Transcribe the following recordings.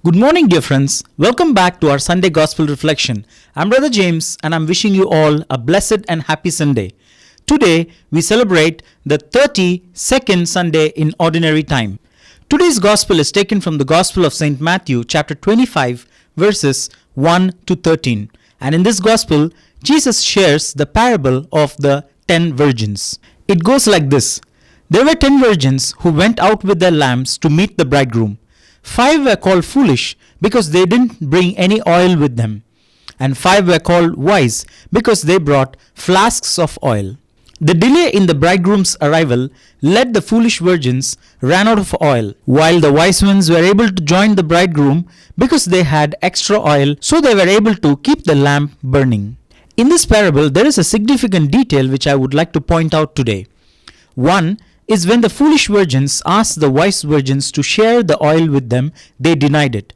Good morning, dear friends. Welcome back to our Sunday Gospel Reflection. I'm Brother James, and I'm wishing you all a blessed and happy Sunday. Today, we celebrate the 32nd Sunday in Ordinary Time. Today's Gospel is taken from the Gospel of St. Matthew, chapter 25, verses 1 to 13. And in this Gospel, Jesus shares the parable of the 10 virgins. It goes like this. There were 10 virgins who went out with their lamps to meet the bridegroom. 5 were called foolish because they didn't bring any oil with them, and 5 were called wise because they brought flasks of oil. The delay in the bridegroom's arrival led the foolish virgins ran out of oil, while the wise ones were able to join the bridegroom because they had extra oil, so they were able to keep the lamp burning. In this parable, there is a significant detail which I would like to point out today. One is when the foolish virgins asked the wise virgins to share the oil with them, they denied it.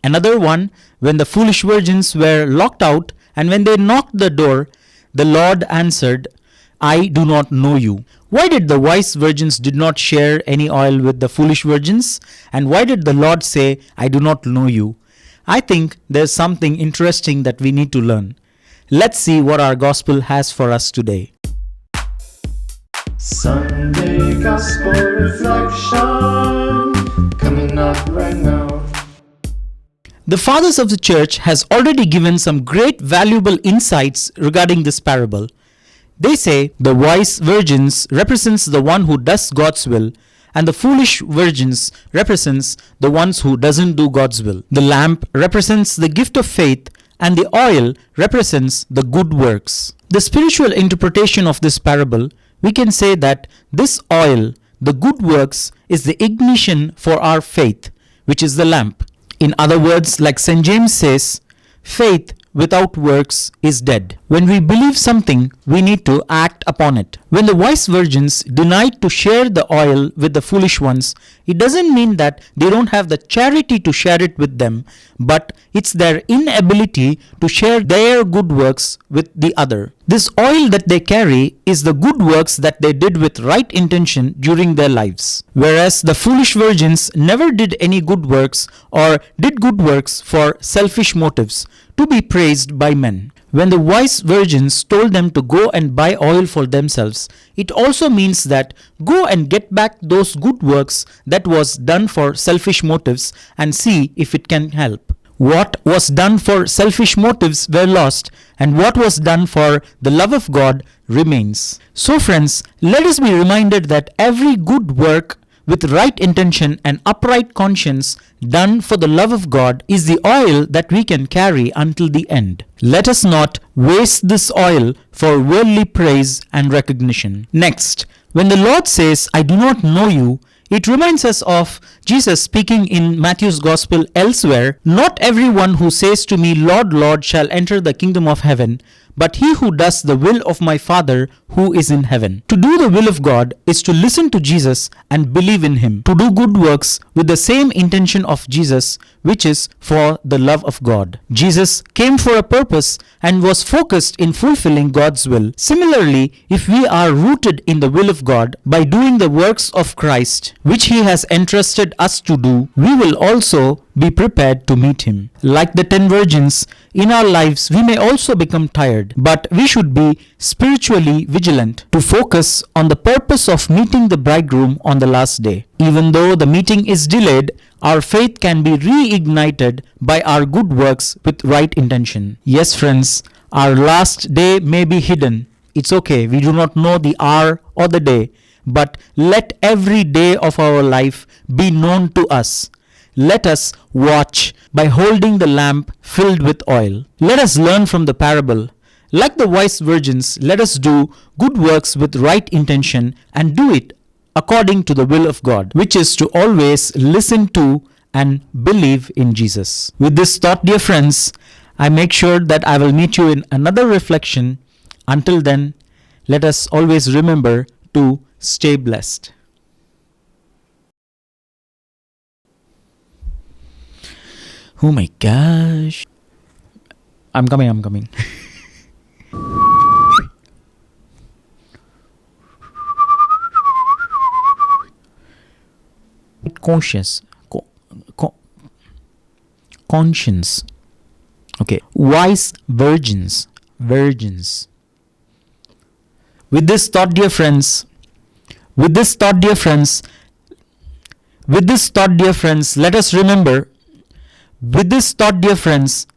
Another one, when the foolish virgins were locked out and when they knocked the door, the Lord answered, I do not know you. Why did the wise virgins did not share any oil with the foolish virgins? And why did the Lord say, I do not know you? I think there's something interesting that we need to learn. Let's see what our gospel has for us today. Sunday Gospel Reflection, coming up right now. The fathers of the church has already given some great valuable insights regarding this parable. They say the wise virgins represents the one who does God's will, and the foolish virgins represents the ones who doesn't do God's will. The lamp represents the gift of faith, and the oil represents the good works. The spiritual interpretation of this parable, we can say that this oil, the good works, is the ignition for our faith, which is the lamp. In other words, like St. James says, faith without works is dead. When we believe something, we need to act upon it. When the wise virgins denied to share the oil with the foolish ones, it doesn't mean that they don't have the charity to share it with them, but it's their inability to share their good works with the other. This oil that they carry is the good works that they did with right intention during their lives. Whereas the foolish virgins never did any good works or did good works for selfish motives, to be praised by men. When the wise virgins told them to go and buy oil for themselves, it also means that go and get back those good works that was done for selfish motives and see if it can help. What was done for selfish motives were lost, and what was done for the love of God remains. So friends, let us be reminded that every good work with right intention and upright conscience done for the love of God is the oil that we can carry until the end. Let us not waste this oil for worldly praise and recognition. Next, when the Lord says, I do not know you, it reminds us of Jesus speaking in Matthew's Gospel elsewhere, not everyone who says to me, Lord, Lord, shall enter the kingdom of heaven, but he who does the will of my Father who is in heaven. To do the will of God is to listen to Jesus and believe in him, to do good works with the same intention of Jesus, which is for the love of God. Jesus came for a purpose and was focused in fulfilling God's will. Similarly, if we are rooted in the will of God by doing the works of Christ, which he has entrusted us to do, we will also be prepared to meet him. Like the 10 virgins, in our lives we may also become tired, but we should be spiritually vigilant to focus on the purpose of meeting the bridegroom on the last day. Even though the meeting is delayed, our faith can be reignited by our good works with right intention. Yes, friends, our last day may be hidden. It's okay, we do not know the hour or the day, but let every day of our life be known to us. Let us watch by holding the lamp filled with oil. Let us learn from the parable. Like the wise virgins, let us do good works with right intention and do it according to the will of God, which is to always listen to and believe in Jesus. With this thought, dear friends, I make sure that I will meet you in another reflection. Until then, let us always remember to stay blessed. Oh my gosh. I'm coming. Conscious. conscience. Okay, wise virgins. Virgins. With this thought, dear friends, let us remember, with this thought, dear friends,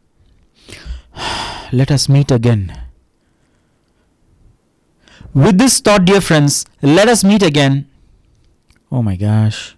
let us meet again. With this thought, dear friends, let us meet again. Oh my gosh.